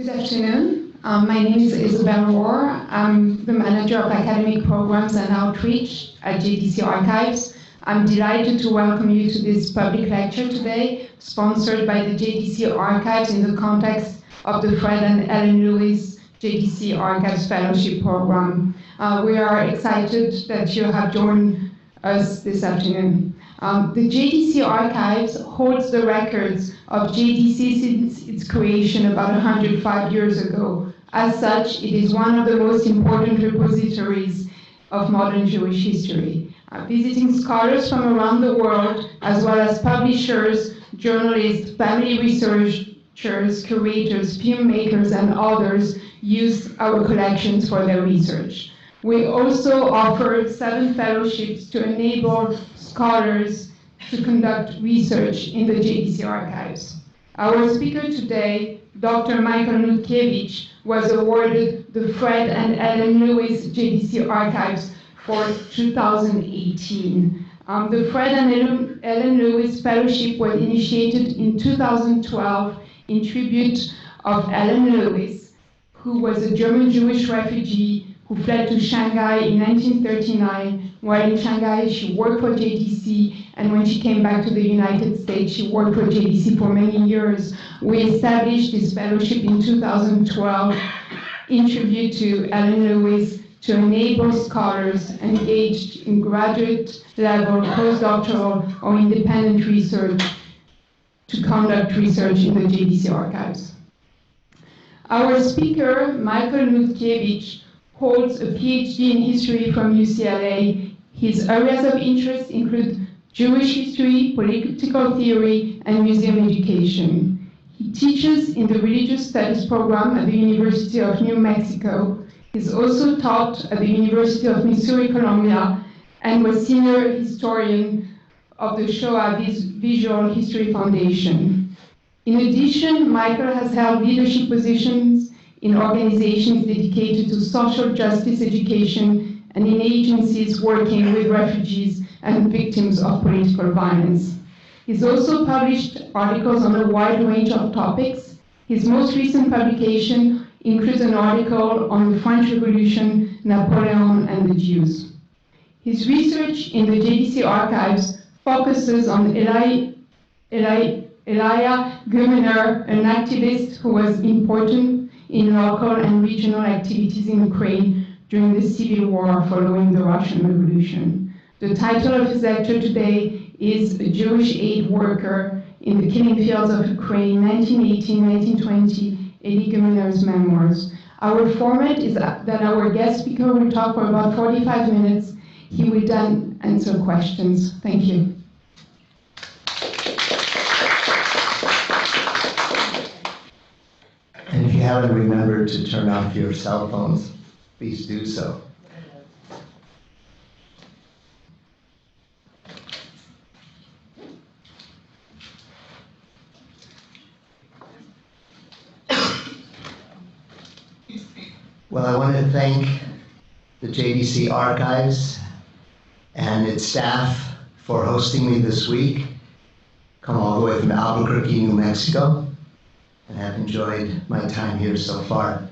Good afternoon. My name is Isabel Rohr. I'm the manager of academic programs and outreach at JDC Archives. I'm delighted to welcome you to this public lecture today, sponsored by the JDC Archives in the context of the Fred and Ellen Lewis JDC Archives Fellowship Program. We are excited that you have joined us this afternoon. The JDC Archives holds the records of JDC since its creation about 105 years ago. As such, it is one of the most important repositories of modern Jewish history. Visiting scholars from around the world, as well as publishers, journalists, family researchers, curators, filmmakers, and others use our collections for their research. We also offer 7 fellowships to enable scholars to conduct research in the JDC Archives. Our speaker today, Dr. Michael Nutkiewiz, was awarded the Fred and Ellen Lewis JDC Archives for 2018. The Fred and Ellen Lewis Fellowship was initiated in 2012 in tribute of Ellen Lewis, who was a German Jewish refugee who fled to Shanghai in 1939. While in Shanghai, she worked for JDC, and when she came back to the United States, she worked for JDC for many years. We established this fellowship in 2012 in tribute to Ellen Lewis to enable scholars engaged in graduate level, postdoctoral, or independent research to conduct research in the JDC Archives. Our speaker, Michael Nutkiewiz, holds a PhD in history from UCLA. His areas of interest include Jewish history, political theory, and museum education. He teaches in the religious studies program at the University of New Mexico. He's also taught at the University of Missouri, Columbia, and was senior historian of the Shoah Visual History Foundation. In addition, Michael has held leadership positions in organizations dedicated to social justice education and in agencies working with refugees and victims of political violence. He's also published articles on a wide range of topics. His most recent publication includes an article on the French Revolution, Napoleon, and the Jews. His research in the JDC Archives focuses on Elia Gumener, an activist who was important in local and regional activities in Ukraine during the civil war following the Russian Revolution. The title of his lecture today is A Jewish Aid Worker in the Killing Fields of Ukraine, 1918-1920, Elia Gumener's Memoirs. Our format is that our guest speaker will talk for about 45 minutes. He will then answer questions. Thank you. And if you haven't remembered to turn off your cell phones, please do so. Well, I want to thank the JDC Archives and its staff for hosting me this week. Come all the way from Albuquerque, New Mexico, and have enjoyed my time here so far.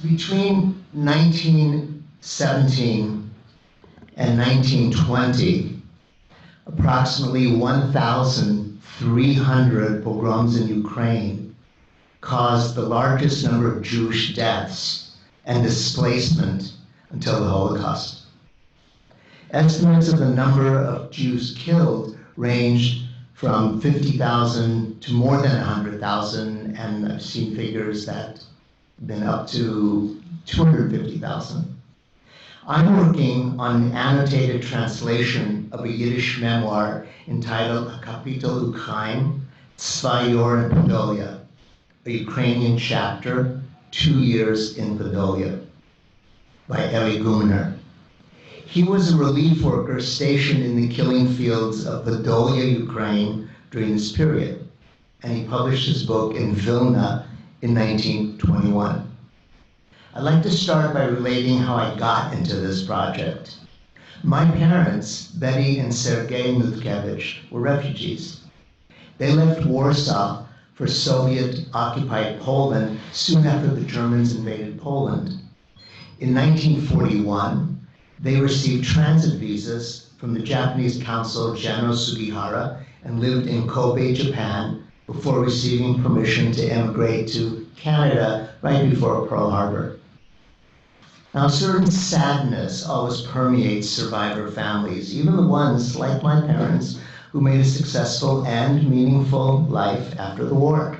Between 1917 and 1920, approximately 1,300 pogroms in Ukraine caused the largest number of Jewish deaths and displacement until the Holocaust. Estimates of the number of Jews killed ranged from 50,000 to more than 100,000, and I've seen figures that have been up to 250,000. I'm working on an annotated translation of a Yiddish memoir entitled Kapitel Ukraine, Tzvayor in Podolia, a Ukrainian chapter, 2 years in Podolia, by Elia Gumener. He was a relief worker stationed in the killing fields of Podolia, Ukraine during this period, and he published his book in Vilna in 1921. I'd like to start by relating how I got into this project. My parents, Betty and Sergei Nutkiewiz, were refugees. They left Warsaw for Soviet-occupied Poland soon after the Germans invaded Poland. In 1941, they received transit visas from the Japanese consul General Sugihara and lived in Kobe, Japan, before receiving permission to emigrate to Canada right before Pearl Harbor. Now, a certain sadness always permeates survivor families, even the ones, like my parents, who made a successful and meaningful life after the war.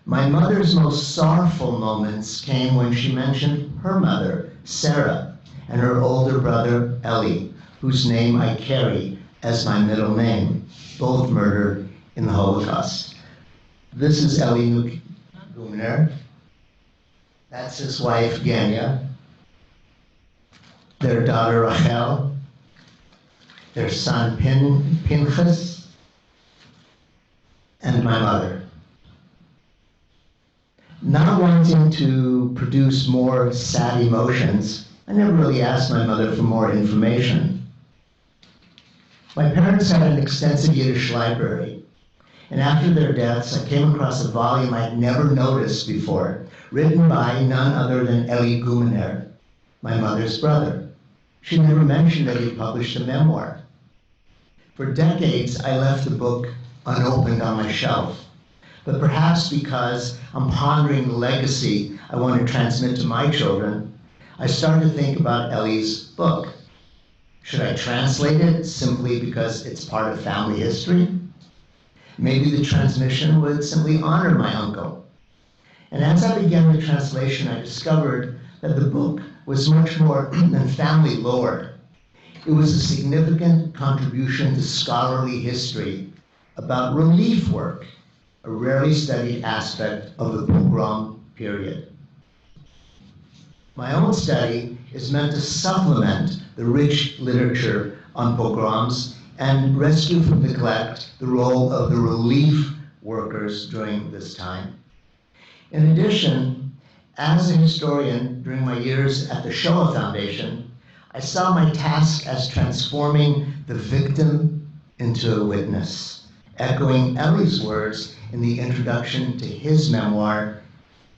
My mother's most sorrowful moments came when she mentioned her mother, Sarah, and her older brother, Eli, whose name I carry as my middle name, both murdered in the Holocaust. This is Eli Gumener. That's his wife, Genya, their daughter, Rachel, their son, Pinchas, and my mother. Not wanting to produce more sad emotions, I never really asked my mother for more information. My parents had an extensive Yiddish library, and after their deaths, I came across a volume I'd never noticed before, written by none other than Eli Gumener, my mother's brother. She never mentioned that he published a memoir. For decades, I left the book unopened on my shelf, but perhaps because I'm pondering the legacy I want to transmit to my children, I started to think about Eli's book. Should I translate it simply because it's part of family history? Maybe the transmission would simply honor my uncle. And as I began the translation, I discovered that the book was much more than family lore. It was a significant contribution to scholarly history about relief work, a rarely studied aspect of the pogrom period. My own study is meant to supplement the rich literature on pogroms and rescue from neglect the role of the relief workers during this time. In addition, as a historian during my years at the Shoah Foundation, I saw my task as transforming the victim into a witness, echoing Eli's words in the introduction to his memoir,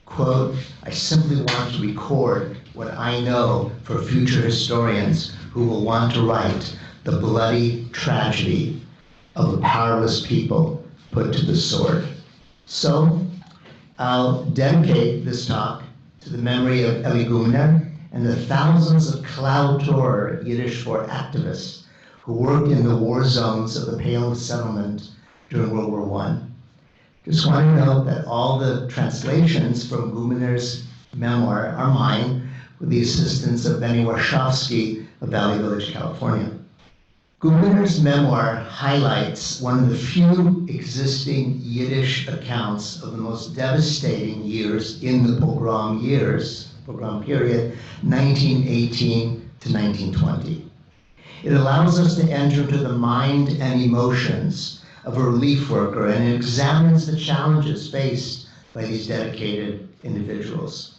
quote, "I simply want to record what I know for future historians who will want to write the bloody tragedy of a powerless people put to the sword." So I'll dedicate this talk to the memory of Eli Gumener and the thousands of Cloud Torah Yiddish for activists who worked in the war zones of the Pale Settlement during World War I. Just want to note that all the translations from Gumener's memoir are mine, with the assistance of Benny Warshawski of Valley Village, California. Gumener's memoir highlights one of the few existing Yiddish accounts of the most devastating years in the pogrom period, 1918 to 1920. It allows us to enter into the mind and emotions of a relief worker, and it examines the challenges faced by these dedicated individuals.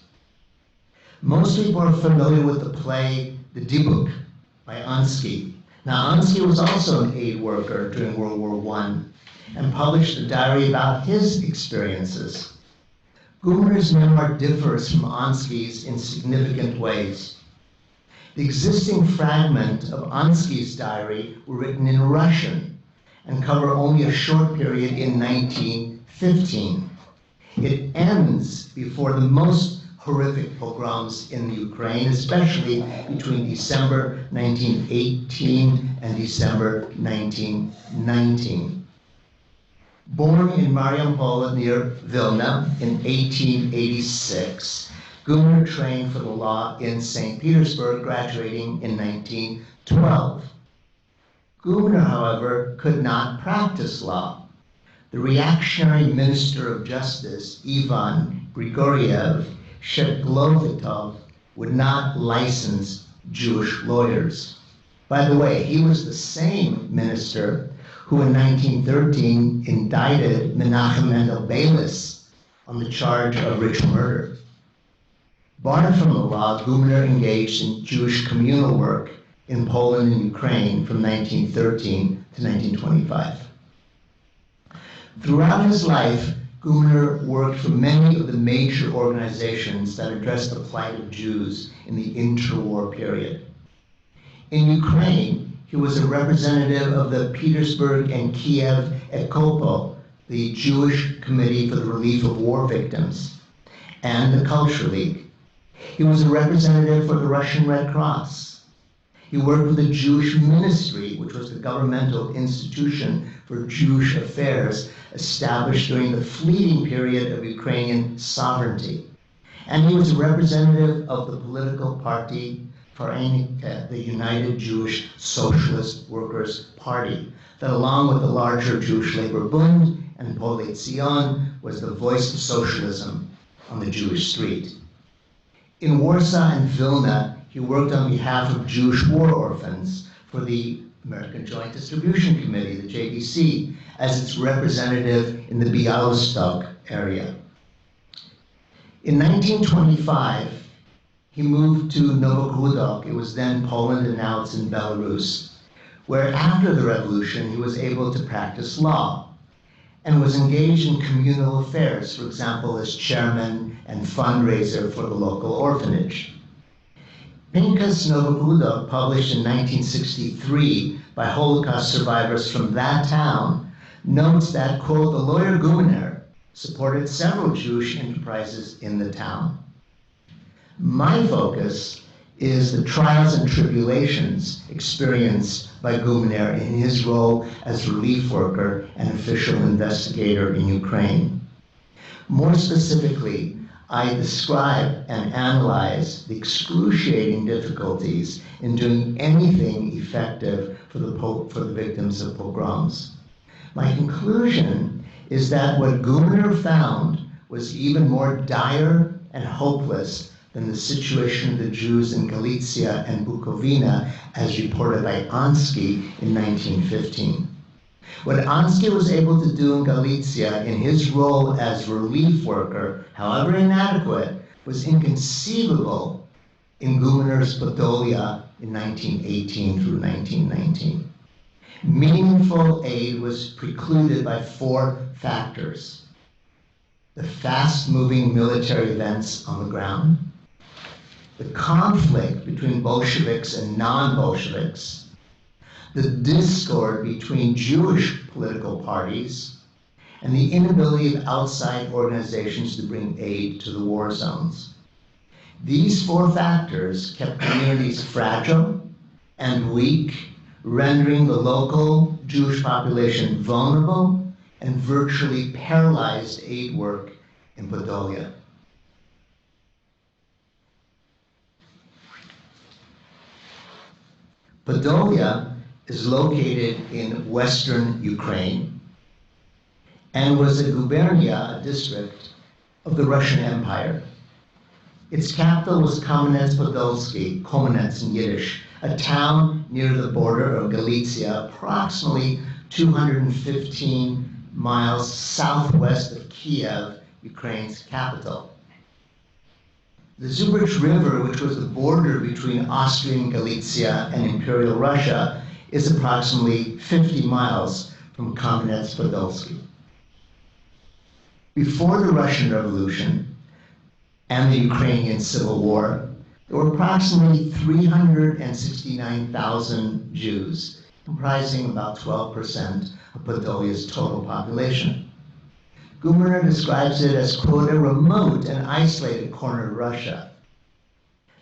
Most people are familiar with the play The Dibuk by Ansky. Now, Ansky was also an aid worker during World War I and published a diary about his experiences. Gumener's memoir differs from Ansky's in significant ways. The existing fragment of Ansky's diary were written in Russian and cover only a short period in 1915. It ends before the most horrific pogroms in Ukraine, especially between December 1918 and December 1919. Born in Mariupol near Vilna in 1886, Gumener trained for the law in St. Petersburg, graduating in 1912. Gumener, however, could not practice law. The reactionary Minister of Justice, Ivan Grigoriev Sheklovitov, would not license Jewish lawyers. By the way, he was the same minister who in 1913 indicted Menachem Mendel Beilis on the charge of ritual murder. Barred from the law, Gumener engaged in Jewish communal work in Poland and Ukraine from 1913 to 1925. Throughout his life, Gumener worked for many of the major organizations that addressed the plight of Jews in the interwar period. In Ukraine, he was a representative of the Petersburg and Kiev Ekopo, the Jewish Committee for the Relief of War Victims, and the Culture League. He was a representative for the Russian Red Cross. He worked with the Jewish Ministry, which was the governmental institution for Jewish affairs established during the fleeting period of Ukrainian sovereignty. And he was a representative of the political party, the United Jewish Socialist Workers' Party, that along with the larger Jewish Labor Bund and Polei Zion was the voice of socialism on the Jewish street. In Warsaw and Vilna, he worked on behalf of Jewish war orphans for the American Joint Distribution Committee, the JDC, as its representative in the Białystok area. In 1925, he moved to Novogródok. It was then Poland and now it's in Belarus, where after the revolution he was able to practice law and was engaged in communal affairs, for example, as chairman and fundraiser for the local orphanage. Pinkas Novogródok, published in 1963 by Holocaust survivors from that town, notes that, quote, the lawyer Gumener supported several Jewish enterprises in the town. My focus is the trials and tribulations experienced by Gumener in his role as relief worker and official investigator in Ukraine. More specifically, I describe and analyze the excruciating difficulties in doing anything effective for the victims of pogroms. My conclusion is that what Gumener found was even more dire and hopeless than the situation of the Jews in Galicia and Bukovina, as reported by Ansky in 1915. What Ansky was able to do in Galicia in his role as relief worker, however inadequate, was inconceivable in Gumener's Podolia in 1918 through 1919. Meaningful aid was precluded by 4 factors: the fast-moving military events on the ground, the conflict between Bolsheviks and non-Bolsheviks, the discord between Jewish political parties, and the inability of outside organizations to bring aid to the war zones. These 4 factors kept communities fragile and weak, rendering the local Jewish population vulnerable and virtually paralyzed aid work in Podolia. Podolia is located in western Ukraine and was a gubernia, a district, of the Russian Empire. Its capital was Kamenets-Podolsky, Komenets in Yiddish, a town near the border of Galicia, approximately 215 miles southwest of Kiev, Ukraine's capital. The Zubrych River, which was the border between Austrian Galicia and Imperial Russia, is approximately 50 miles from Kamenets-Podolsky. Before the Russian Revolution and the Ukrainian Civil War, there were approximately 369,000 Jews, comprising about 12% of Podolia's total population. Gumener describes it as, quote, a remote and isolated corner of Russia,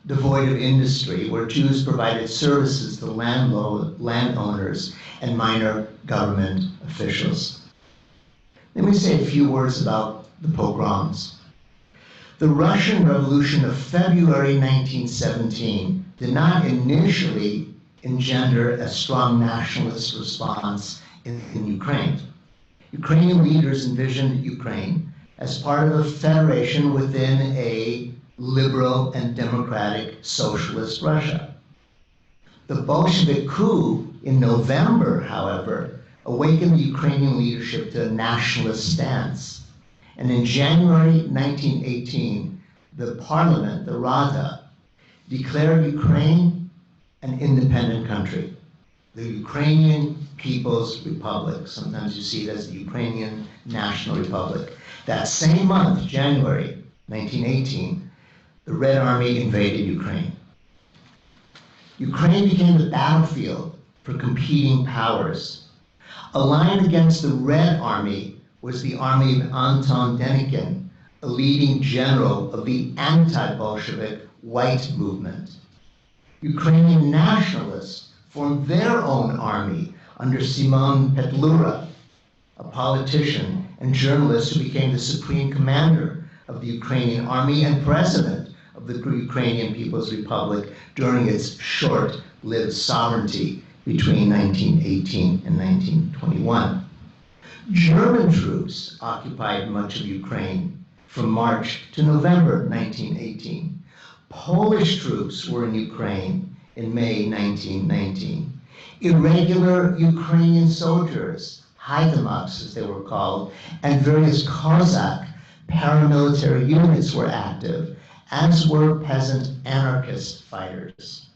devoid of industry, where Jews provided services to landowners and minor government officials. Let me say a few words about the pogroms. The Russian Revolution of February 1917 did not initially engender a strong nationalist response in Ukraine. Ukrainian leaders envisioned Ukraine as part of a federation within a liberal and democratic socialist Russia. The Bolshevik coup in November, however, awakened the Ukrainian leadership to a nationalist stance. And in January 1918, the parliament, the Rada, declared Ukraine an independent country, the Ukrainian People's Republic. Sometimes you see it as the Ukrainian national republic. That same month, January 1918, the Red Army invaded Ukraine. Ukraine became the battlefield for competing powers. Aligned against the Red Army was the army of Anton Denikin, a leading general of the anti-Bolshevik White movement. Ukrainian nationalists formed their own army under Simon Petlura, a politician and journalist who became the supreme commander of the Ukrainian army and president of the Ukrainian People's Republic during its short-lived sovereignty between 1918 and 1921. German troops occupied much of Ukraine from March to November 1918. Polish troops were in Ukraine in May 1919. Irregular Ukrainian soldiers, Haidamaks as they were called, and various Cossack paramilitary units were active, as were peasant anarchist fighters.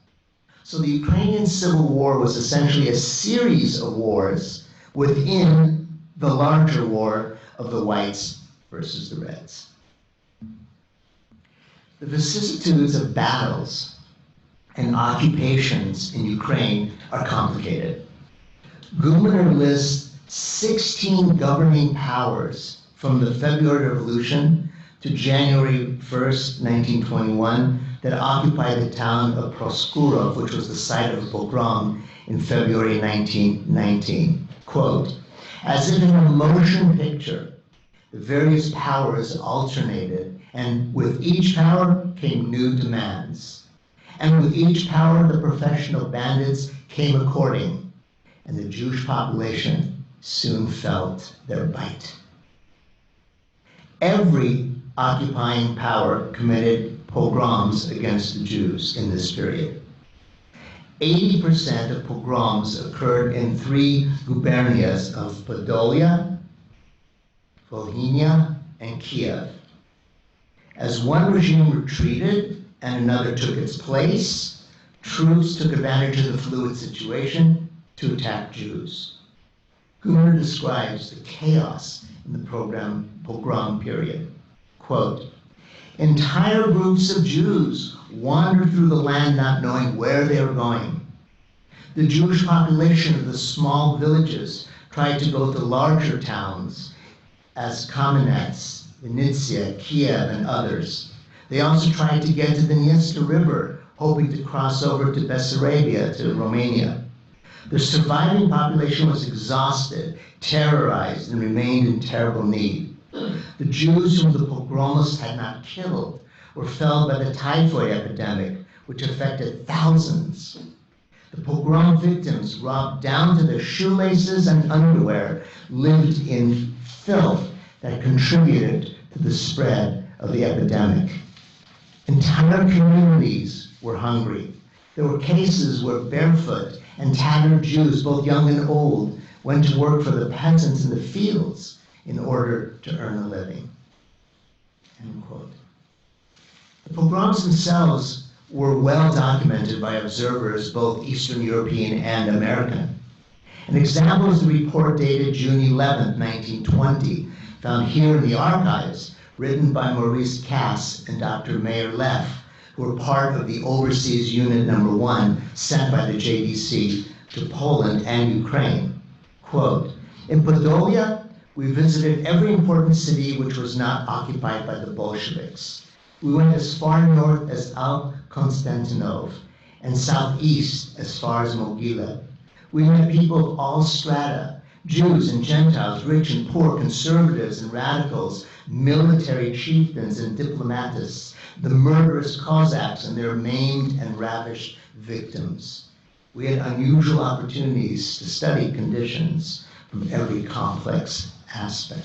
So the Ukrainian Civil War was essentially a series of wars within the larger war of the whites versus the reds. The vicissitudes of battles and occupations in Ukraine are complicated. Gumener lists 16 governing powers from the February Revolution to January 1st, 1921, that occupied the town of Proskurov, which was the site of a pogrom in February 1919. Quote, as if in a motion picture, the various powers alternated, and with each power came new demands. And with each power, the professional bandits came a-courting, and the Jewish population soon felt their bite. Every occupying power committed pogroms against the Jews in this period. 80% of pogroms occurred in 3 gubernias of Podolia, Volhynia, and Kiev. As one regime retreated and another took its place, troops took advantage of the fluid situation to attack Jews. Gumener describes the chaos in the pogrom period. Quote, entire groups of Jews wandered through the land not knowing where they were going. The Jewish population of the small villages tried to go to larger towns as Kamenets, Vinnytsia, Kiev, and others. They also tried to get to the Dniester River, hoping to cross over to Bessarabia, to Romania. The surviving population was exhausted, terrorized, and remained in terrible need. The Jews whom the pogromists had not killed were felled by the typhoid epidemic, which affected thousands. The pogrom victims, robbed down to their shoelaces and underwear, lived in filth that contributed to the spread of the epidemic. Entire communities were hungry. There were cases where barefoot and tattered Jews, both young and old, went to work for the peasants in the fields in order to earn a living. End quote. The pogroms themselves were well documented by observers, both Eastern European and American. An example is the report dated June 11, 1920, found here in the archives, written by Maurice Cass and Dr. Meyer Leff, who were part of the Overseas Unit No. 1 sent by the JDC to Poland and Ukraine. Quote, in Podolia, we visited every important city which was not occupied by the Bolsheviks. We went as far north as Al-Konstantinov and southeast as far as Mogila. We met people of all strata, Jews and Gentiles, rich and poor, conservatives and radicals, military chieftains and diplomatists, the murderous Cossacks and their maimed and ravished victims. We had unusual opportunities to study conditions from every complex aspect.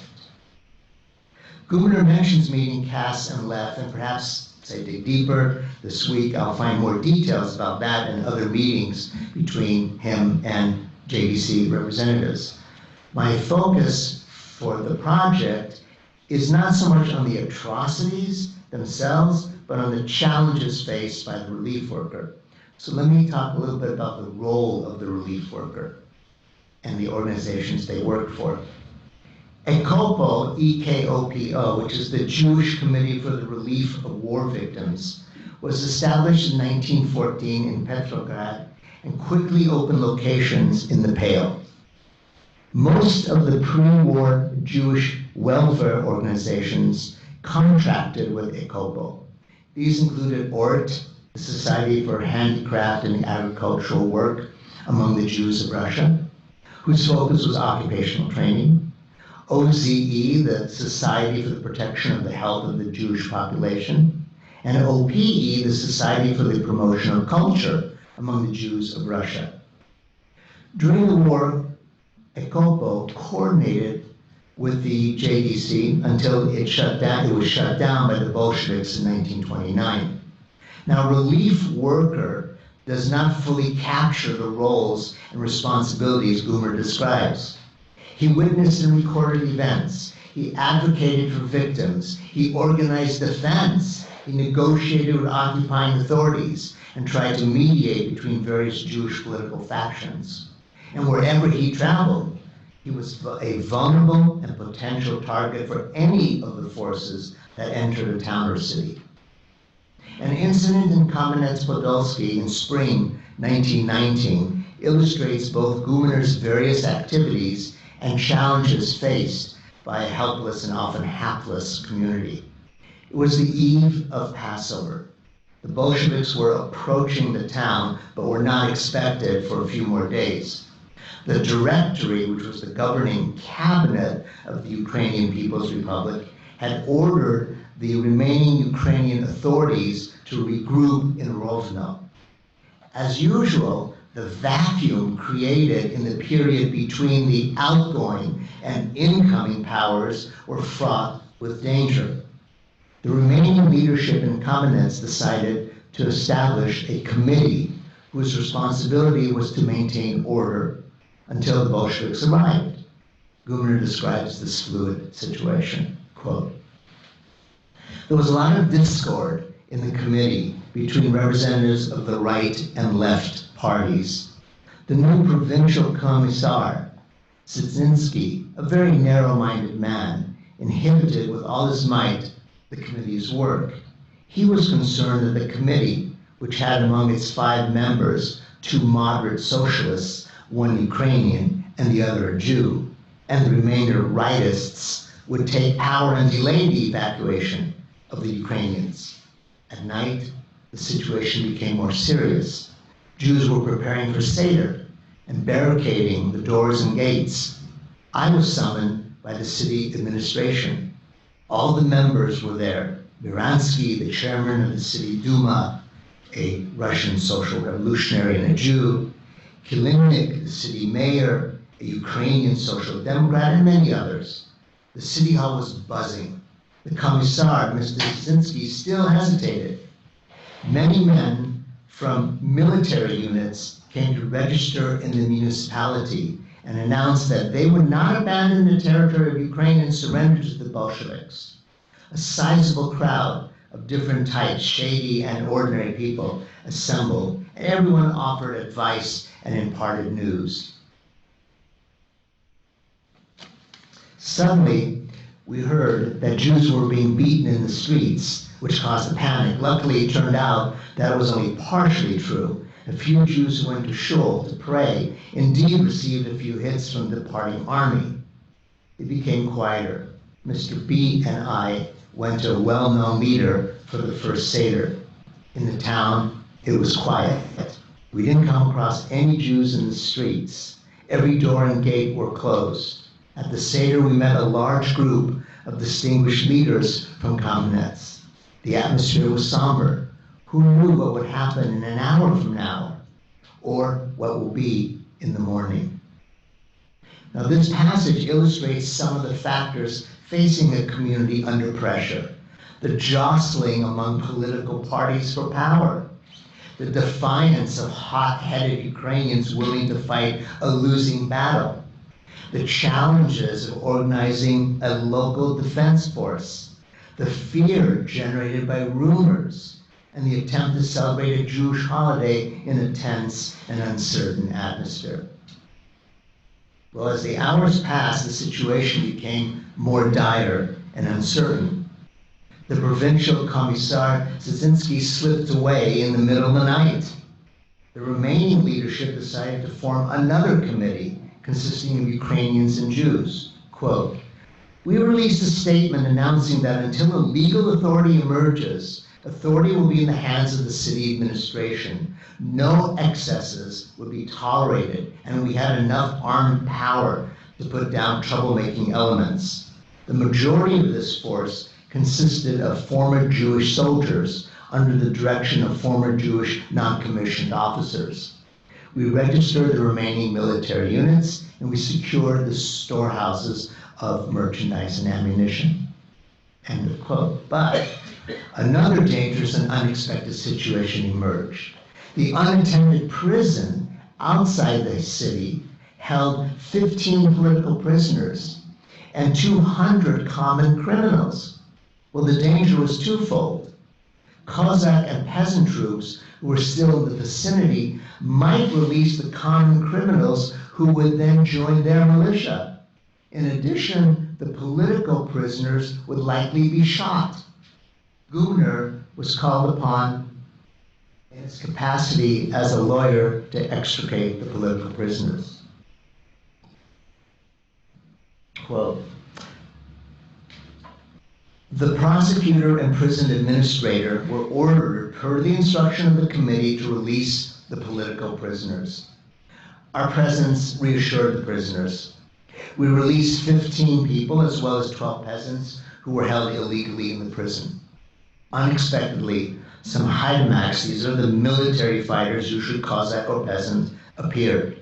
Gumener mentions meeting Cass and Leff, and perhaps, say, dig deeper this week, I'll find more details about that and other meetings between him and JDC representatives. My focus for the project is not so much on the atrocities themselves, but on the challenges faced by the relief worker. So let me talk a little bit about the role of the relief worker and the organizations they work for. EKOPO, E-K-O-P-O, which is the Jewish Committee for the Relief of War Victims, was established in 1914 in Petrograd and quickly opened locations in the Pale. Most of the pre-war Jewish welfare organizations contracted with EKOPO. These included ORT, the Society for Handicraft and Agricultural Work among the Jews of Russia, whose focus was occupational training, OZE, the Society for the Protection of the Health of the Jewish Population, and OPE, the Society for the Promotion of Culture among the Jews of Russia. During the war, EKOPO coordinated with the JDC until it was shut down by the Bolsheviks in 1929. Now, relief worker does not fully capture the roles and responsibilities Gumener describes. He witnessed and recorded events. He advocated for victims. He organized defense. He negotiated with occupying authorities and tried to mediate between various Jewish political factions. And wherever he traveled, he was a vulnerable and potential target for any of the forces that entered a town or city. An incident in Kamenets-Podolsky in spring 1919 illustrates both Gumener's various activities and challenges faced by a helpless and often hapless community. It was the eve of Passover. The Bolsheviks were approaching the town, but were not expected for a few more days. The Directory, which was the governing cabinet of the Ukrainian People's Republic, had ordered the remaining Ukrainian authorities to regroup in Rovno. As usual, the vacuum created in the period between the outgoing and incoming powers were fraught with danger. The remaining leadership in Kamenets decided to establish a committee whose responsibility was to maintain order until the Bolsheviks arrived. Gumener describes this fluid situation, quote, "There was a lot of discord in the committee between representatives of the right and left parties. The new provincial commissar, Sitzinski, a very narrow-minded man, inhibited with all his might the committee's work. He was concerned that the committee, which had among its 5 members 2 moderate socialists, 1 Ukrainian and the other a Jew, and the remainder rightists, would take power and delay the evacuation of the Ukrainians. At night, the situation became more serious. Jews were preparing for Seder and barricading the doors and gates. I was summoned by the city administration. All the members were there. Miransky, the chairman of the city Duma, a Russian social revolutionary and a Jew, Kilimnik, the city mayor, a Ukrainian social democrat, and many others. The city hall was buzzing. The commissar, Mr. Sitzinski, still hesitated. Many men from military units came to register in the municipality and announced that they would not abandon the territory of Ukraine and surrender to the Bolsheviks. A sizable crowd of different types, shady and ordinary people, assembled, and everyone offered advice and imparted news. Suddenly, we heard that Jews were being beaten in the streets, which caused a panic. Luckily, it turned out that it was only partially true. A few Jews who went to shul to pray indeed received a few hits from the departing army. It became quieter. Mr. B and I went to a well-known leader for the first Seder. In the town, it was quiet. We didn't come across any Jews in the streets. Every door and gate were closed. At the Seder, we met a large group of distinguished leaders from Kamenets. The atmosphere was somber. Who knew what would happen in an hour from now, or what will be in the morning? Now, this passage illustrates some of the factors facing a community under pressure. The jostling among political parties for power. The defiance of hot-headed Ukrainians willing to fight a losing battle. The challenges of organizing a local defense force. The fear generated by rumors, and the attempt to celebrate a Jewish holiday in a tense and uncertain atmosphere. Well, as the hours passed, the situation became more dire and uncertain. The provincial commissar Szynski slipped away in the middle of the night. The remaining leadership decided to form another committee consisting of Ukrainians and Jews. Quote, "We released a statement announcing that until a legal authority emerges, authority will be in the hands of the city administration. No excesses would be tolerated, and we had enough armed power to put down troublemaking elements. The majority of this force consisted of former Jewish soldiers under the direction of former Jewish non-commissioned officers. We registered the remaining military units, and we secured the storehouses of merchandise and ammunition." End of quote. But another dangerous and unexpected situation emerged. The unattended prison outside the city held 15 political prisoners and 200 common criminals. Well, the danger was twofold. Cossack and peasant troops who were still in the vicinity might release the common criminals who would then join their militia. In addition, the political prisoners would likely be shot. Gumener was called upon in his capacity as a lawyer to extricate the political prisoners. Quote, "The prosecutor and prison administrator were ordered, per the instruction of the committee, to release the political prisoners. Our presence reassured the prisoners. We released 15 people as well as 12 peasants who were held illegally in the prison. Unexpectedly, some Haidamaks, these are the military fighters, usually Cossack or peasant, appeared.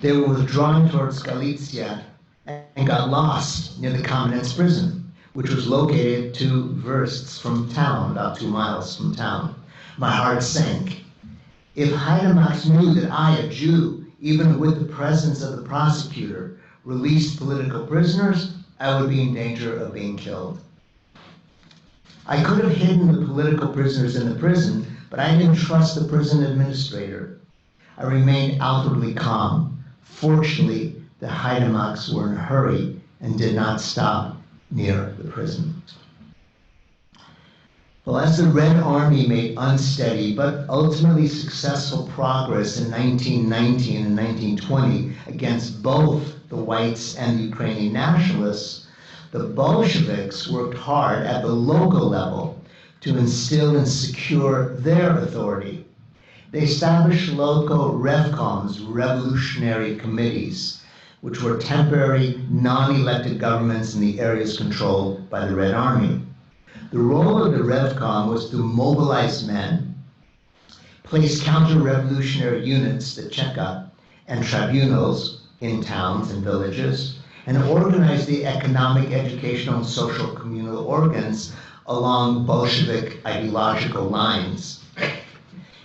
They were withdrawing towards Galicia and got lost near the Commandant's prison, which was located 2 versts from town, about 2 miles from town. My heart sank. If Haidamaks knew that I, a Jew, even with the presence of the prosecutor, released political prisoners, I would be in danger of being killed. I could have hidden the political prisoners in the prison, but I didn't trust the prison administrator. I remained outwardly calm. Fortunately, the Haidamaks were in a hurry and did not stop near the prison." Well, as the Red Army made unsteady but ultimately successful progress in 1919 and 1920 against both the whites and the Ukrainian nationalists, the Bolsheviks worked hard at the local level to instill and secure their authority. They established local revkoms, revolutionary committees, which were temporary, non-elected governments in the areas controlled by the Red Army. The role of the revkom was to mobilize men, place counter-revolutionary units, the Cheka, and tribunals in towns and villages, and organize the economic, educational, and social communal organs along Bolshevik ideological lines.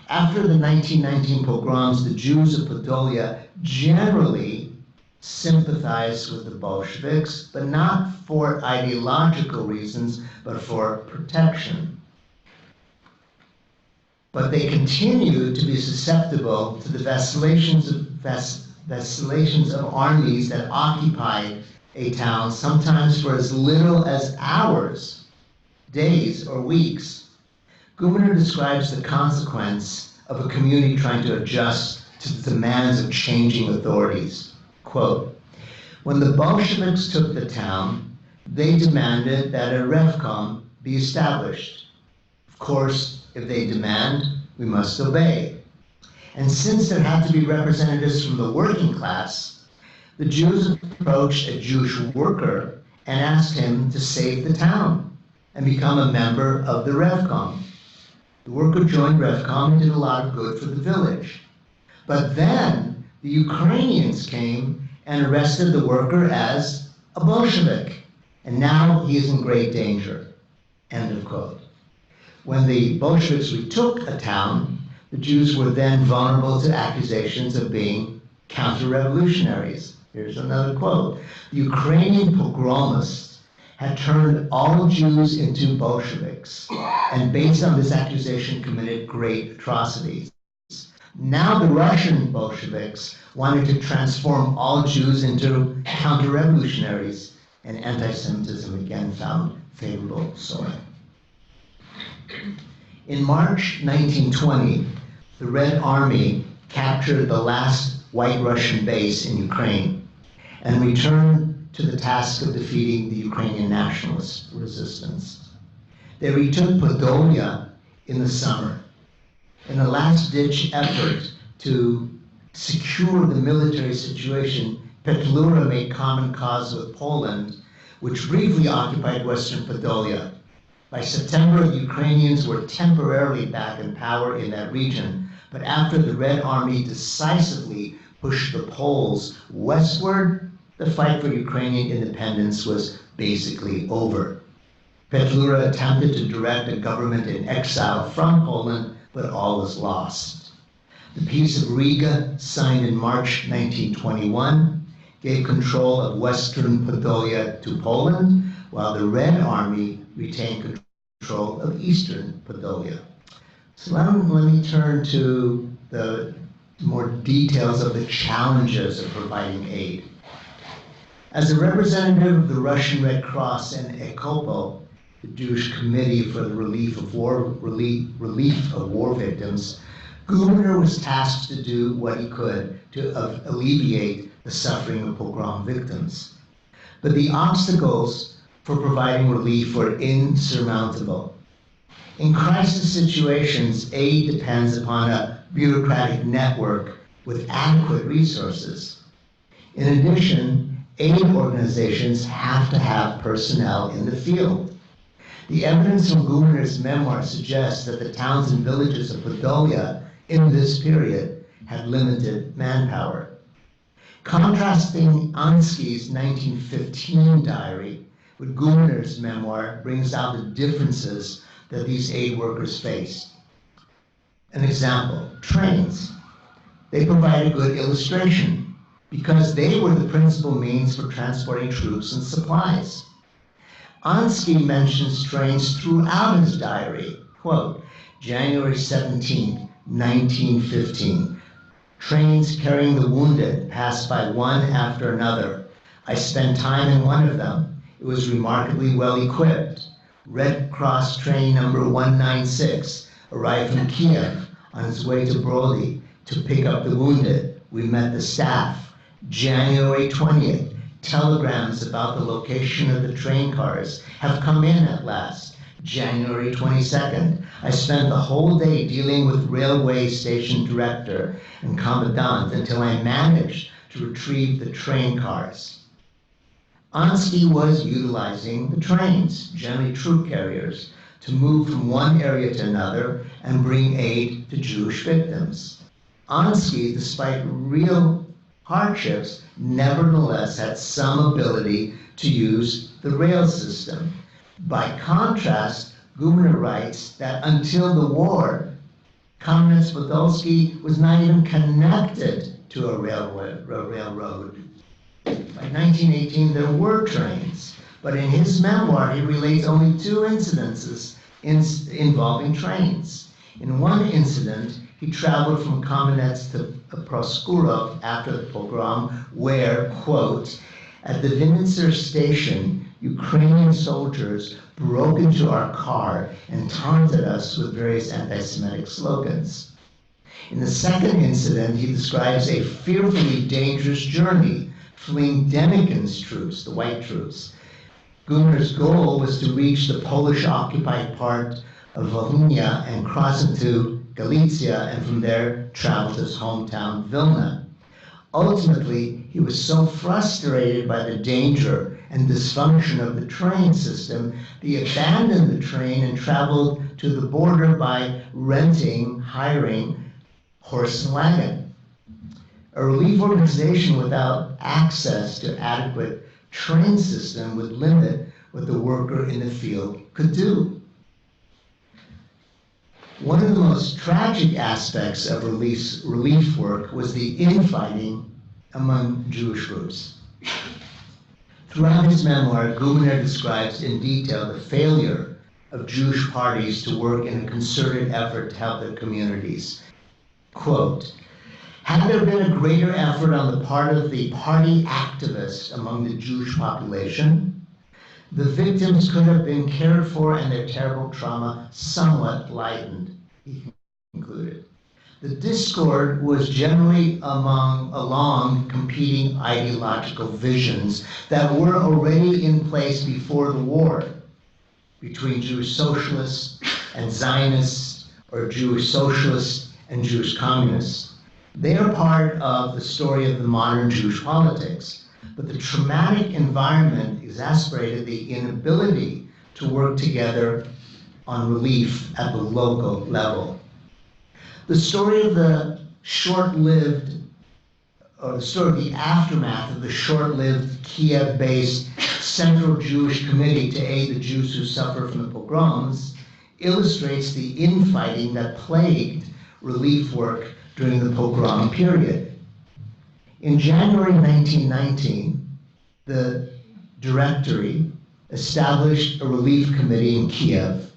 After the 1919 pogroms, the Jews of Podolia generally sympathized with the Bolsheviks, but not for ideological reasons, but for protection. But they continued to be susceptible to the vacillations of armies that occupied a town, sometimes for as little as hours, days, or weeks. Gumener describes the consequence of a community trying to adjust to the demands of changing authorities. Quote, "When the Bolsheviks took the town, they demanded that a revkom be established. Of course, if they demand, we must obey. And since there had to be representatives from the working class, the Jews approached a Jewish worker and asked him to save the town and become a member of the revkom. The worker joined revkom and did a lot of good for the village. But then the Ukrainians came and arrested the worker as a Bolshevik, and now he is in great danger." End of quote. When the Bolsheviks retook a town, the Jews were then vulnerable to accusations of being counter-revolutionaries. Here's another quote. "The Ukrainian pogromists had turned all Jews into Bolsheviks, and based on this accusation committed great atrocities. Now the Russian Bolsheviks wanted to transform all Jews into counter-revolutionaries, and anti-Semitism again found favorable soil. In March 1920, the Red Army captured the last white Russian base in Ukraine and returned to the task of defeating the Ukrainian nationalist resistance. They retook Podolia in the summer. In a last-ditch effort to secure the military situation, Petlura made common cause with Poland, which briefly occupied western Podolia. By September, the Ukrainians were temporarily back in power in that region, but after the Red Army decisively pushed the Poles westward, the fight for Ukrainian independence was basically over. Petlura attempted to direct a government in exile from Poland, but all was lost. The Peace of Riga, signed in March 1921, gave control of western Podolia to Poland, while the Red Army retained control of eastern Podolia. So let me turn to the more details of the challenges of providing aid. As a representative of the Russian Red Cross and ECOPO, the Jewish Committee for the Relief of War Victims, Gumener was tasked to do what he could to alleviate the suffering of pogrom victims. But the obstacles for providing relief were insurmountable. In crisis situations, aid depends upon a bureaucratic network with adequate resources. In addition, aid organizations have to have personnel in the field. The evidence from Gumener's memoirs suggests that the towns and villages of Podolia in this period had limited manpower. Contrasting Ansky's 1915 diary with Gumener's memoir brings out the differences that these aid workers faced. An example, trains. They provide a good illustration because they were the principal means for transporting troops and supplies. Ansky mentions trains throughout his diary. Quote, January 17, 1915. Trains carrying the wounded passed by one after another. I spent time in one of them. It was remarkably well equipped. Red Cross train number 196 arrived from Kiev on its way to Brody to pick up the wounded. We met the staff. January 20th. Telegrams about the location of the train cars have come in at last. January 22nd. I spent the whole day dealing with railway station director and commandant until I managed to retrieve the train cars. Ansky was utilizing the trains, generally troop carriers, to move from one area to another and bring aid to Jewish victims. Ansky, despite real hardships, nevertheless had some ability to use the rail system. By contrast, Gumener writes that until the war, Kamenets-Podilsky was not even connected to a railroad. By 1918, there were trains, but in his memoir, he relates only two incidences involving trains. In one incident, he traveled from Kamenets to Proskurov after the pogrom, where, quote, at the Vinitzer station, Ukrainian soldiers broke into our car and taunted us with various anti-Semitic slogans. In the second incident, he describes a fearfully dangerous journey, fleeing Denikin's troops, the white troops. Gumener's goal was to reach the Polish-occupied part of Volhynia and cross into Galicia, and from there travel to his hometown, Vilna. Ultimately, he was so frustrated by the danger and dysfunction of the train system that he abandoned the train and traveled to the border by hiring horse and wagon. A relief organization without access to adequate train system would limit what the worker in the field could do. One of the most tragic aspects of relief work was the infighting among Jewish groups. Throughout his memoir, Gumener describes in detail the failure of Jewish parties to work in a concerted effort to help their communities. Quote, had there been a greater effort on the part of the party activists among the Jewish population, the victims could have been cared for and their terrible trauma somewhat lightened, he concluded. The discord was generally along competing ideological visions that were already in place before the war between Jewish socialists and Zionists, or Jewish socialists and Jewish communists. They are part of the story of the modern Jewish politics, but the traumatic environment exacerbated the inability to work together on relief at the local level. The story of the aftermath of the short-lived Kiev-based Central Jewish Committee to aid the Jews who suffer from the pogroms illustrates the infighting that plagued relief work during the pogrom period. In January 1919, the Directory established a relief committee in Kiev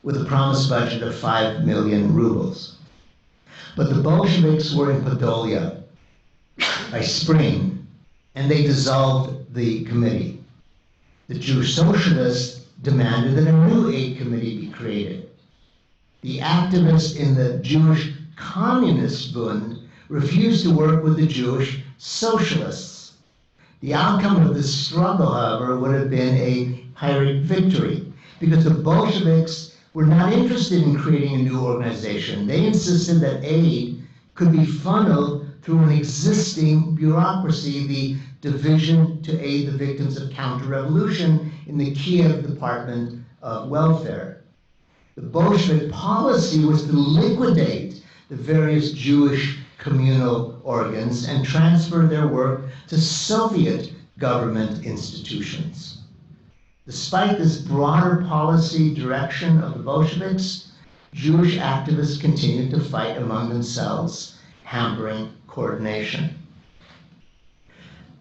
with a promised budget of 5 million rubles. But the Bolsheviks were in Podolia by spring, and they dissolved the committee. The Jewish socialists demanded that a new aid committee be created. The activists in the Jewish Communist Bund refused to work with the Jewish socialists. The outcome of this struggle, however, would have been a Pyrrhic victory, because the Bolsheviks were not interested in creating a new organization. They insisted that aid could be funneled through an existing bureaucracy, the Division to Aid the Victims of Counter-Revolution in the Kiev Department of Welfare. The Bolshevik policy was to liquidate the various Jewish communal organs and transfer their work to Soviet government institutions. Despite this broader policy direction of the Bolsheviks, Jewish activists continued to fight among themselves, hampering coordination.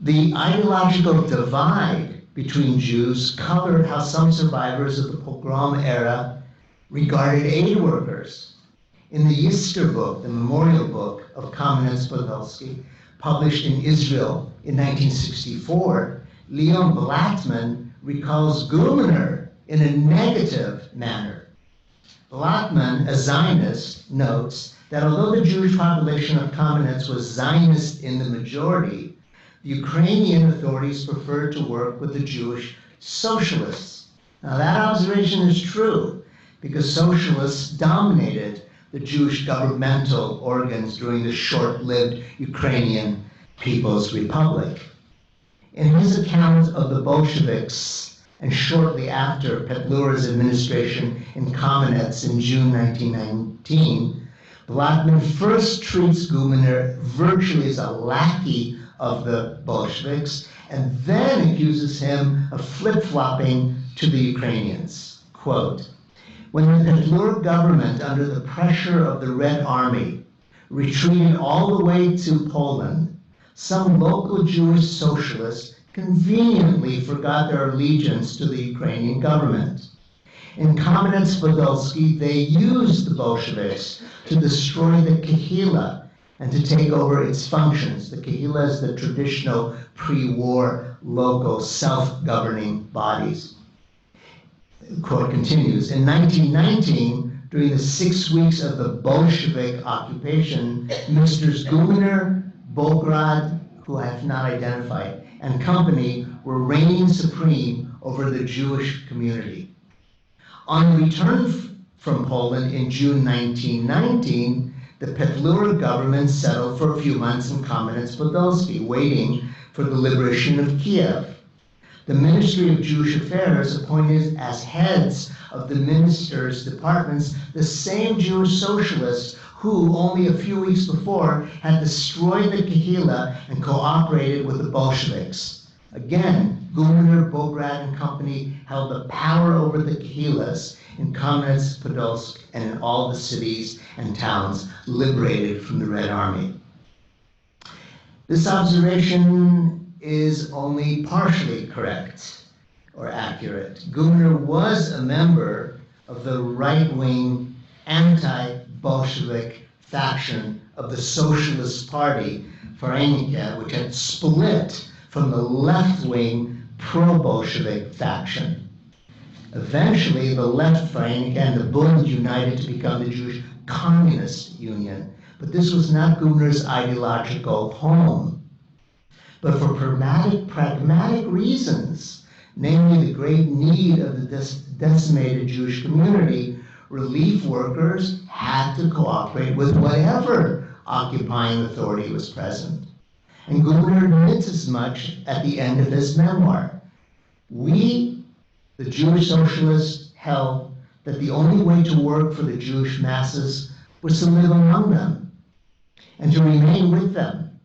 The ideological divide between Jews covered how some survivors of the pogrom era regarded aid workers. In the Yisker book, the memorial book of Kamenets-Podilsky, published in Israel in 1964, Leon Blattman recalls Gumener in a negative manner. Blattman, a Zionist, notes that although the Jewish population of Kamenets was Zionist in the majority, the Ukrainian authorities preferred to work with the Jewish socialists. Now that observation is true because socialists dominated the Jewish governmental organs during the short-lived Ukrainian People's Republic. In his account of the Bolsheviks and shortly after Petlura's administration in Kamenets in June 1919, Blattman first treats Gumener virtually as a lackey of the Bolsheviks and then accuses him of flip-flopping to the Ukrainians. Quote, when the Petlura government, under the pressure of the Red Army, retreated all the way to Poland, some local Jewish socialists conveniently forgot their allegiance to the Ukrainian government. In Kamenets-Podilsky, they used the Bolsheviks to destroy the Kehila and to take over its functions. The Kehila is the traditional pre-war local self-governing bodies. The quote continues, in 1919, during the 6 weeks of the Bolshevik occupation, Misters Gumener, Bograd, who I have not identified, and company were reigning supreme over the Jewish community. On return from Poland in June 1919, the Petlura government settled for a few months in Kamenets-Podilsky, waiting for the liberation of Kiev. The Ministry of Jewish Affairs appointed as heads of the ministers' departments the same Jewish socialists who, only a few weeks before, had destroyed the Kehila and cooperated with the Bolsheviks. Again, Gumener, Bograd, and company held the power over the Kehilas in Kamenets-Podilsk and in all the cities and towns liberated from the Red Army. This observation is only partially correct or accurate. Gumener was a member of the right-wing anti-Bolshevik faction of the Socialist Party, Vereinigte, which had split from the left-wing pro-Bolshevik faction. Eventually, the left Vereinigte and the Bund united to become the Jewish Communist Union, but this was not Gumener's ideological home. But for pragmatic reasons, namely the great need of the decimated Jewish community, relief workers had to cooperate with whatever occupying authority was present. And Gumener admits as much at the end of his memoir. We, the Jewish socialists, held that the only way to work for the Jewish masses was to live among them and to remain with them.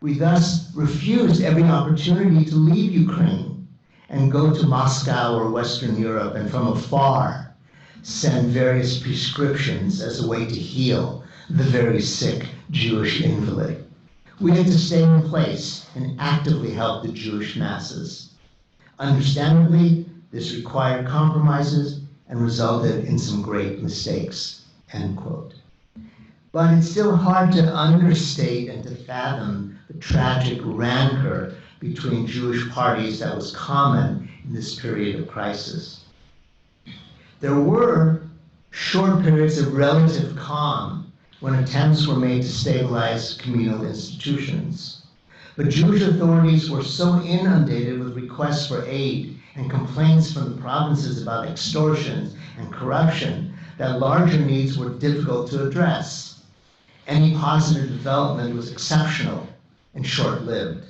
We thus refused every opportunity to leave Ukraine and go to Moscow or Western Europe and from afar send various prescriptions as a way to heal the very sick Jewish invalid. We had to stay in place and actively help the Jewish masses. Understandably, this required compromises and resulted in some great mistakes, end quote. But it's still hard to understate and to fathom the tragic rancor between Jewish parties that was common in this period of crisis. There were short periods of relative calm when attempts were made to stabilize communal institutions. But Jewish authorities were so inundated with requests for aid and complaints from the provinces about extortion and corruption that larger needs were difficult to address. Any positive development was exceptional and short-lived.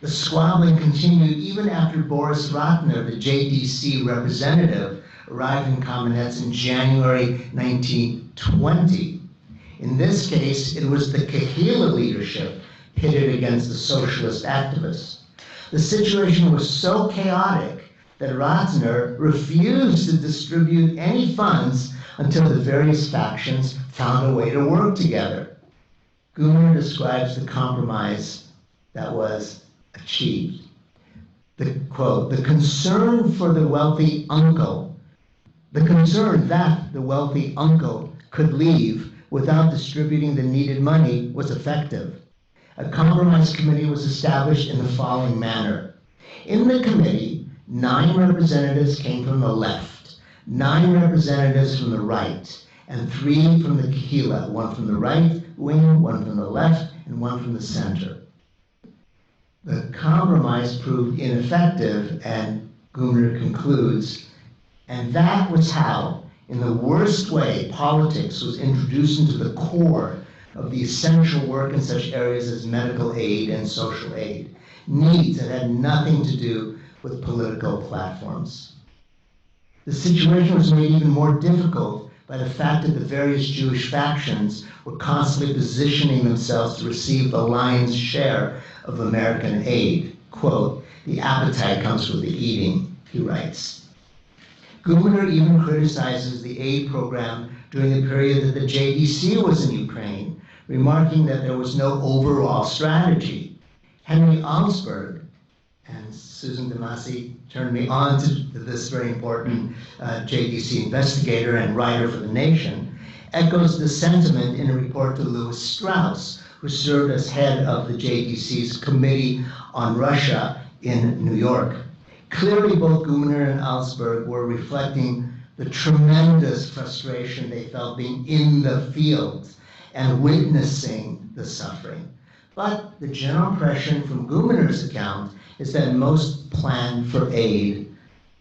The squabbling continued even after Boris Ratner, the JDC representative, arrived in Kamenetz in January 1920. In this case, it was the Kehila leadership pitted against the socialist activists. The situation was so chaotic that Ratner refused to distribute any funds until the various factions found a way to work together. Gumener describes the compromise that was achieved. The quote, the concern that the wealthy uncle could leave without distributing the needed money was effective. A compromise committee was established in the following manner. In the committee, 9 representatives came from the left, 9 representatives from the right, and 3 from the Kehila, 1 from the right wing, 1 from the left, and 1 from the center. The compromise proved ineffective, and Gumener concludes, and that was how, in the worst way, politics was introduced into the core of the essential work in such areas as medical aid and social aid, needs that had nothing to do with political platforms. The situation was made even more difficult by the fact that the various Jewish factions were constantly positioning themselves to receive the lion's share of American aid. Quote, the appetite comes with the eating, he writes. Gumener even criticizes the aid program during the period that the JDC was in Ukraine, remarking that there was no overall strategy. Henry Augsburg, and Susan Damasi turned me on to this very important JDC investigator and writer for The Nation, echoes the sentiment in a report to Louis Strauss, who served as head of the JDC's Committee on Russia in New York. Clearly, both Gumener and Augsburg were reflecting the tremendous frustration they felt being in the field and witnessing the suffering. But the general impression from Gumener's account is that most plan for aid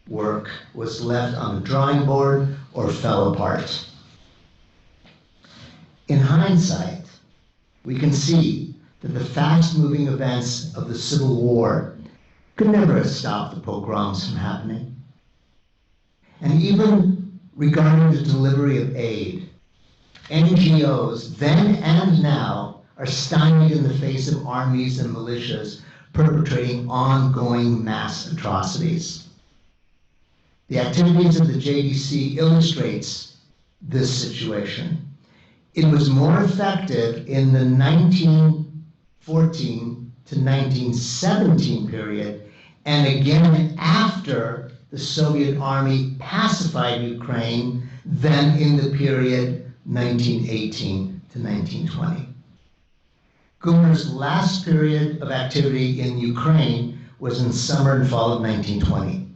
work was left on the drawing board or fell apart. In hindsight, we can see that the fast-moving events of the Civil War could never have stopped the pogroms from happening. And even regarding the delivery of aid, NGOs then and now are stymied in the face of armies and militias perpetrating ongoing mass atrocities. The activities of the JDC illustrates this situation. It was more effective in the 1914 to 1917 period, and again after the Soviet army pacified Ukraine, than in the period 1918 to to 1920. Gumener's last period of activity in Ukraine was in summer and fall of 1920.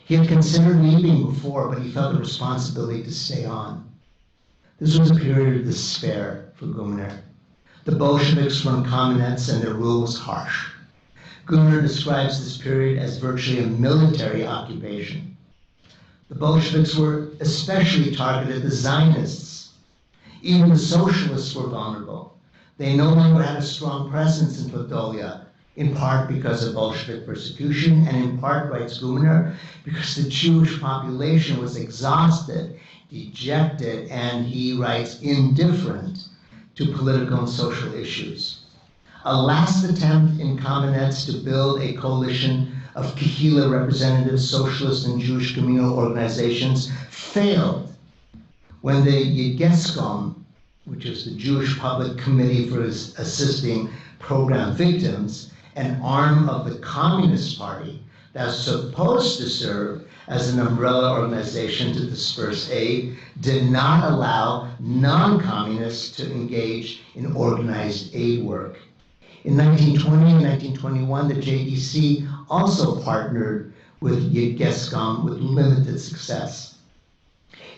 He had considered leaving before, but he felt a responsibility to stay on. This was a period of despair for Gumener. The Bolsheviks were in Kamenets and their rule was harsh. Gumener describes this period as virtually a military occupation. The Bolsheviks were especially targeted the Zionists. Even the socialists were vulnerable. They no longer had a strong presence in Podolia, in part because of Bolshevik persecution, and in part, writes Gumener, because the Jewish population was exhausted, dejected, and he writes, indifferent to political and social issues. A last attempt in Kamenets to build a coalition of Kehila representative socialist and Jewish communal organizations failed when the Yedgescom, which is the Jewish Public Committee for Assisting Program Victims, an arm of the Communist Party that's supposed to serve as an umbrella organization to disperse aid, did not allow non-communists to engage in organized aid work. In 1920 and 1921, the JDC also partnered with Yedgescom with limited success.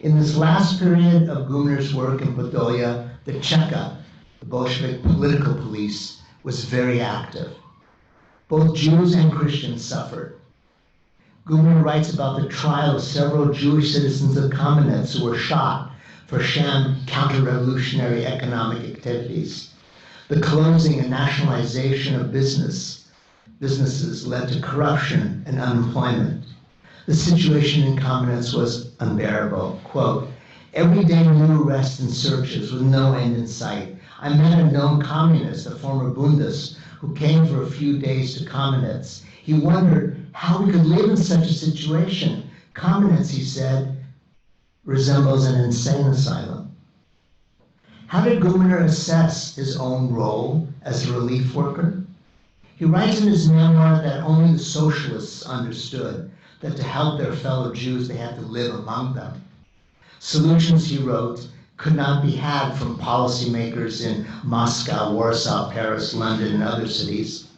In this last period of Gumener's work in Podolia, the Cheka, the Bolshevik political police, was very active. Both Jews and Christians suffered. Gumener writes about the trial of several Jewish citizens of Kamenets who were shot for sham counter-revolutionary economic activities. The closing and nationalization of businesses led to corruption and unemployment. The situation in Kamenets was unbearable. Quote, every day new arrests and searches with no end in sight. I met a known communist, a former Bundist, who came for a few days to Kamenets. He wondered how we could live in such a situation. Kamenets, he said, resembles an insane asylum. How did Gumener assess his own role as a relief worker? He writes in his memoir that only the socialists understood that to help their fellow Jews, they had to live among them. Solutions, he wrote, could not be had from policymakers in Moscow, Warsaw, Paris, London, and other cities.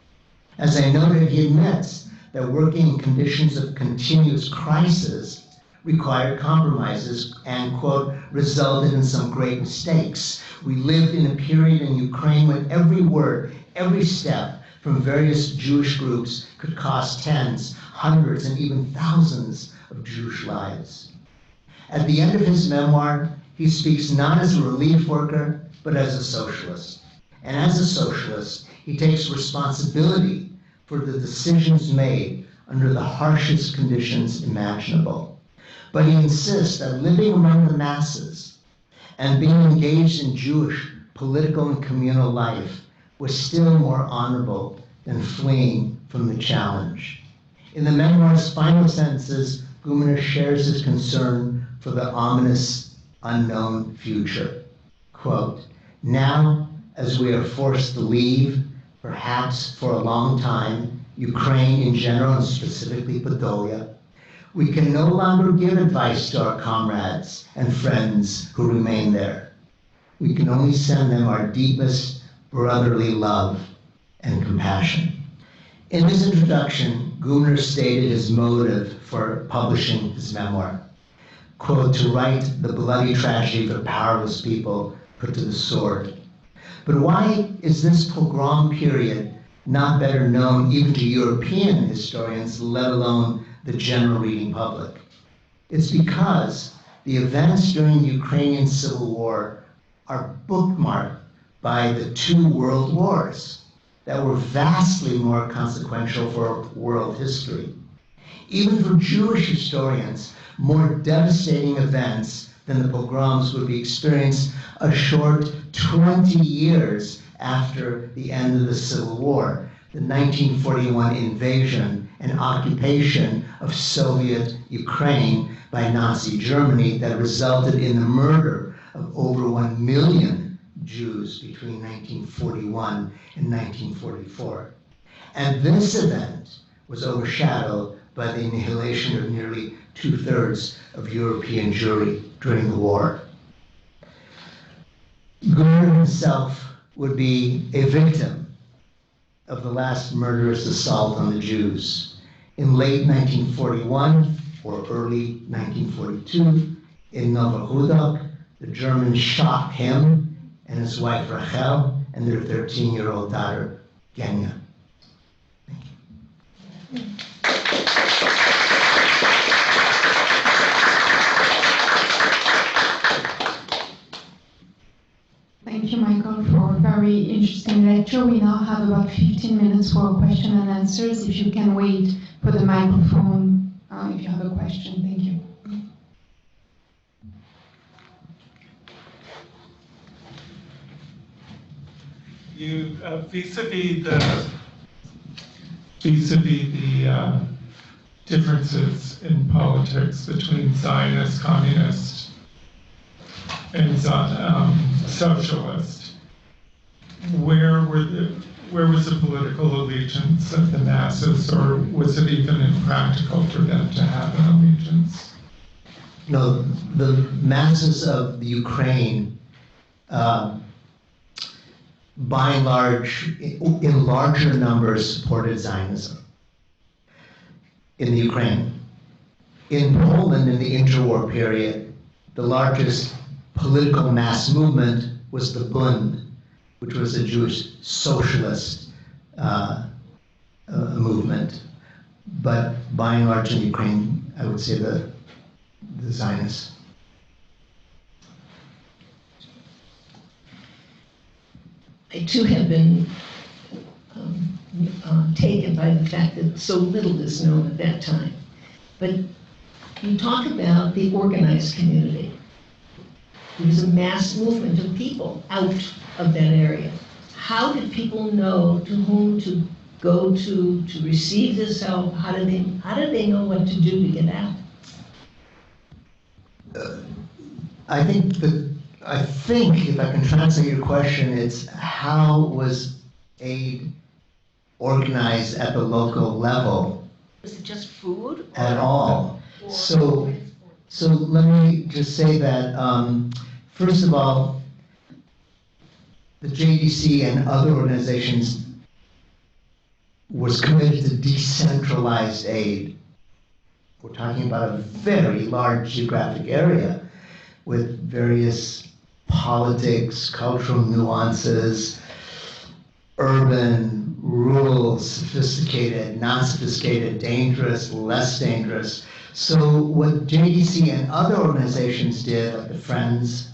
As I noted, he admits that working in conditions of continuous crisis required compromises and, quote, resulted in some great mistakes. We lived in a period in Ukraine when every word, every step from various Jewish groups could cost tens, hundreds, and even thousands of Jewish lives. At the end of his memoir, he speaks not as a relief worker, but as a socialist. And as a socialist, he takes responsibility for the decisions made under the harshest conditions imaginable. But he insists that living among the masses and being engaged in Jewish political and communal life was still more honorable than fleeing from the challenge. In the memoir's final sentences, Gumener shares his concern for the ominous, unknown future. Quote, now, as we are forced to leave, perhaps for a long time, Ukraine in general and specifically Podolia, we can no longer give advice to our comrades and friends who remain there. We can only send them our deepest brotherly love and compassion. In his introduction, Gumener stated his motive for publishing his memoir. Quote, to write the bloody tragedy of a powerless people put to the sword. But why is this pogrom period not better known even to European historians, let alone the general reading public? It's because the events during the Ukrainian Civil War are bookmarked by the two world wars that were vastly more consequential for world history. Even for Jewish historians, more devastating events than the pogroms would be experienced a short 20 years after the end of the Civil War, the 1941 invasion and occupation of Soviet Ukraine by Nazi Germany that resulted in the murder of over 1 million Jews between 1941 and 1944. And this event was overshadowed by the annihilation of nearly 2/3 of European Jewry during the war. Gumener himself would be a victim of the last murderous assault on the Jews. In late 1941 or early 1942, in Novohudok, the Germans shot him and his wife Rachel and their 13-year-old daughter, Genya. Thank you. Thank you, Michael, for a very interesting lecture. We now have about 15 minutes for question and answers. If you can wait for the microphone if you have a question. Thank you. You vis-a-vis the differences in politics between Zionist, communist, and socialist, where was the political allegiance of the masses, or was it even impractical for them to have an allegiance? No, the masses of the Ukraine, by and large, in larger numbers, supported Zionism in the Ukraine. In Poland, in the interwar period, the largest political mass movement was the Bund, which was a Jewish socialist movement. But by and large in Ukraine, I would say the Zionists. I too have been taken by the fact that so little is known at that time. But you talk about the organized community. There was a mass movement of people out of that area. How did people know to whom to go to receive this help? How did they know what to do to get out? I think if I can translate your question, it's how was aid organized at the local level? Was it just food? At all. So let me just say that, first of all, the JDC and other organizations was committed to decentralized aid. We're talking about a very large geographic area with various politics, cultural nuances, urban, rural, sophisticated, non-sophisticated, dangerous, less dangerous. So what JDC and other organizations did, like the Friends,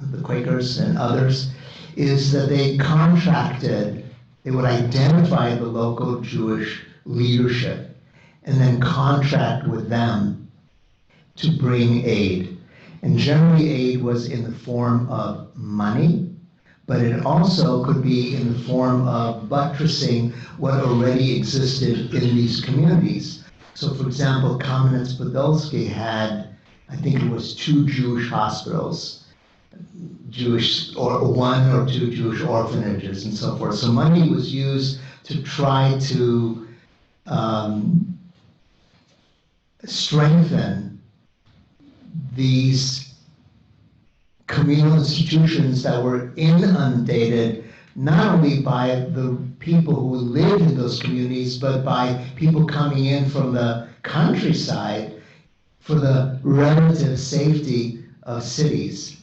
the Quakers and others, is that they would identify the local Jewish leadership and then contract with them to bring aid. And generally aid was in the form of money, but it also could be in the form of buttressing what already existed in these communities. So for example, Kamenets-Podolsky had, I think it was 2 Jewish hospitals, or 1 or 2 Jewish orphanages and so forth. So money was used to try to strengthen these communal institutions that were inundated not only by the people who lived in those communities, but by people coming in from the countryside for the relative safety of cities.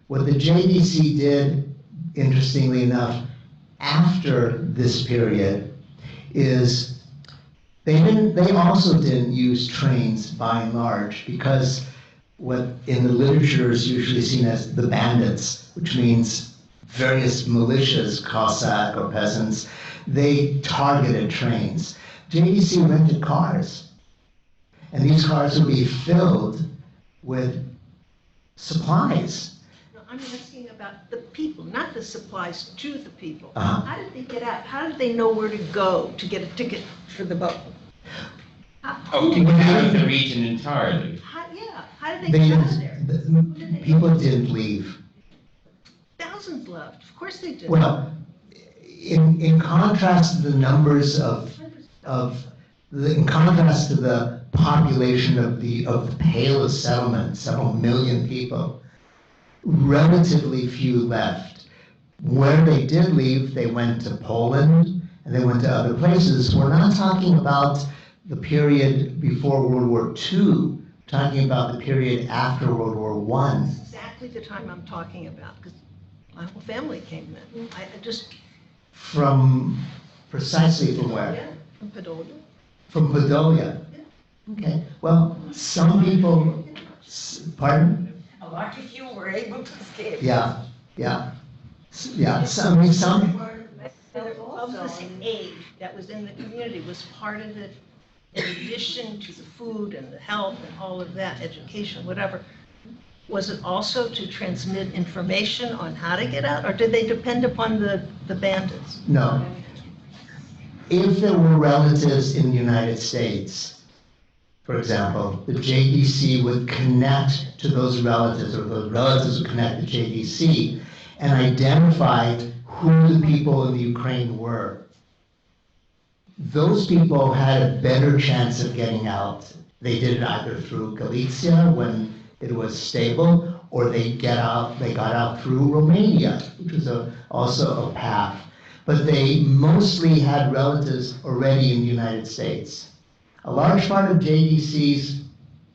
What the JDC did, interestingly enough, after this period is they also didn't use trains by and large, because what in the literature is usually seen as the bandits, which means various militias, Cossack or peasants, they targeted trains. JDC rented cars, and these cars would be filled with supplies. No, I'm asking about the people, not the supplies to the people. Uh-huh. How did they get out? How did they know where to go to get a ticket for the boat? To get out of the region entirely. How did they get out of there? People didn't leave. Thousands left. Of course they did. Well, in contrast to the numbers in contrast to the population of the Palest settlement, several million people, relatively few left. Where they did leave, they went to Poland and they went to other places. We're not talking about the period before World War II, talking about the period after World War I. That's exactly the time I'm talking about, because my whole family came then. I just, Precisely from where? yeah, from Podolia. From Podolia? Okay, well, some people, pardon? A lot of you were able to escape. Yeah, yeah, yeah, some, I mean, some, Of this aid that was in the community was part of it, in addition to the food and the health and all of that, education, whatever. Was it also to transmit information on how to get out, or did they depend upon the bandits? no. If there were relatives in the United States, for example, the JDC would connect to those relatives, or those relatives would connect to JDC, and identify who the people in the Ukraine were. Those people had a better chance of getting out. They did it either through Galicia when it was stable, or they got out through Romania, which was also a path. But they mostly had relatives already in the United States. A large part of JDC's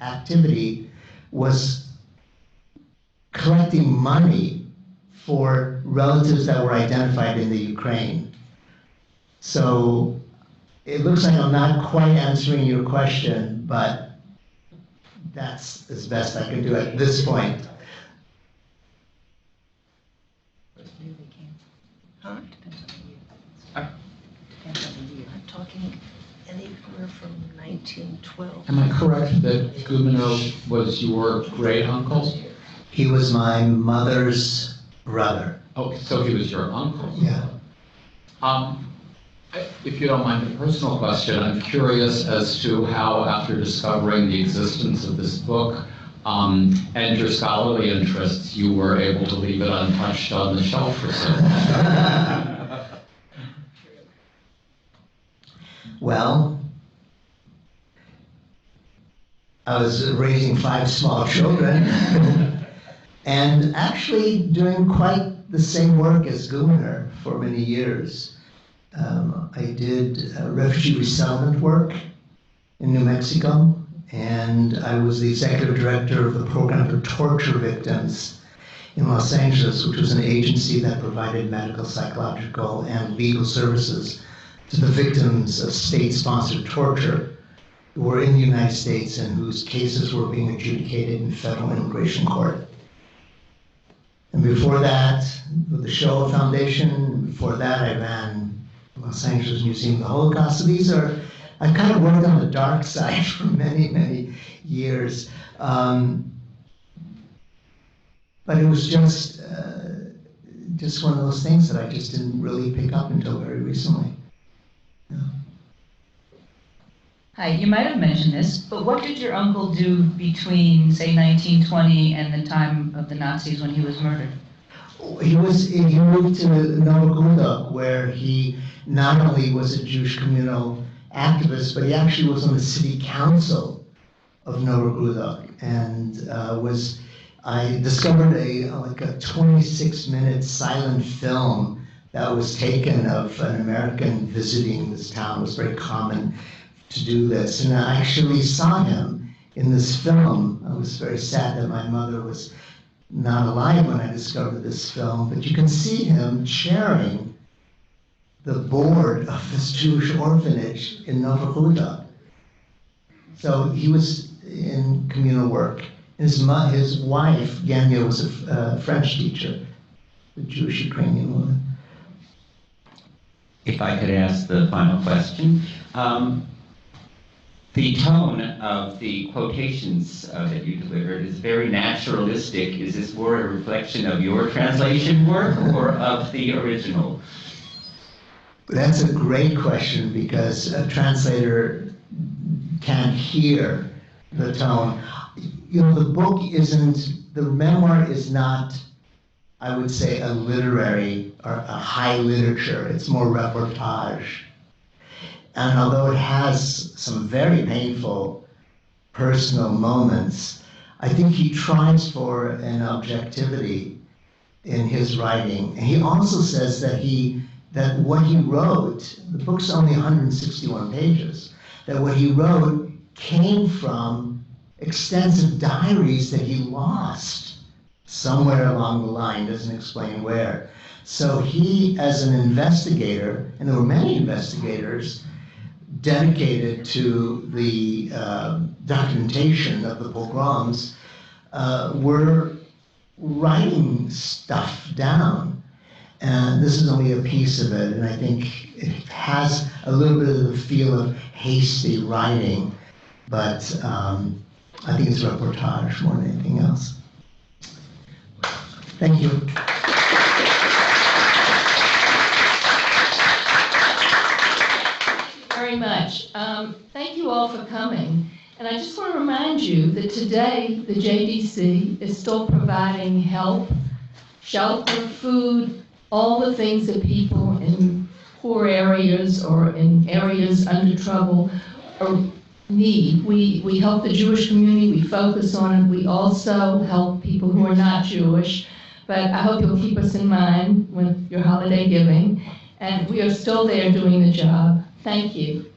activity was collecting money for relatives that were identified in the Ukraine. So it looks like I'm not quite answering your question, but that's as best I can do at this point. Huh? I'm talking anywhere from 1912. Am I correct that Gumener was your great uncle? He was my mother's brother. Oh, so he was your uncle? Yeah. If you don't mind a personal question, I'm curious as to how, after discovering the existence of this book and your scholarly interests, you were able to leave it untouched on the shelf for so long. Well, I was raising 5 small children and actually doing quite the same work as Gumener for many years. I did refugee resettlement work in New Mexico, and I was the executive director of the program for torture victims in Los Angeles, which was an agency that provided medical, psychological, and legal services to the victims of state-sponsored torture who were in the United States and whose cases were being adjudicated in federal immigration court. And before that, with the Shoah Foundation, before that I ran Los Angeles Museum of the Holocaust. So I kind of worked on the dark side for many, many years. But it was just one of those things that I just didn't really pick up until very recently. Yeah. Hi, you might have mentioned this, but what did your uncle do between, say, 1920 and the time of the Nazis when he was murdered? He moved to Novogród, where he not only was a Jewish communal activist, but he actually was on the city council of Novogród, and I discovered a 26-minute silent film that was taken of an American visiting this town. It was very common to do this, and I actually saw him in this film. I was very sad that my mother was not alive when I discovered this film, but you can see him chairing the board of this Jewish orphanage in Novogród. So he was in communal work. His wife, Genya, was a French teacher, a Jewish Ukrainian woman. If I could ask the final question. The tone of the quotations that you delivered is very naturalistic. Is this more a reflection of your translation work or of the original? That's a great question, because a translator can't hear the tone. You know, the memoir is not, I would say, a literary or a high literature. It's more reportage. And although it has some very painful personal moments, I think he tries for an objectivity in his writing. And he also says that what he wrote, the book's only 161 pages, that what he wrote came from extensive diaries that he lost somewhere along the line, doesn't explain where. So he, as an investigator, and there were many investigators dedicated to the documentation of the pogroms, were writing stuff down. And this is only a piece of it, and I think it has a little bit of the feel of hasty writing, but I think it's reportage more than anything else. Thank you. Very much. Thank you all for coming. And I just want to remind you that today the JDC is still providing help, shelter, food, all the things that people in poor areas or in areas under trouble need. We help the Jewish community, we focus on it. We also help people who are not Jewish. But I hope you'll keep us in mind with your holiday giving. And we are still there doing the job. Thank you.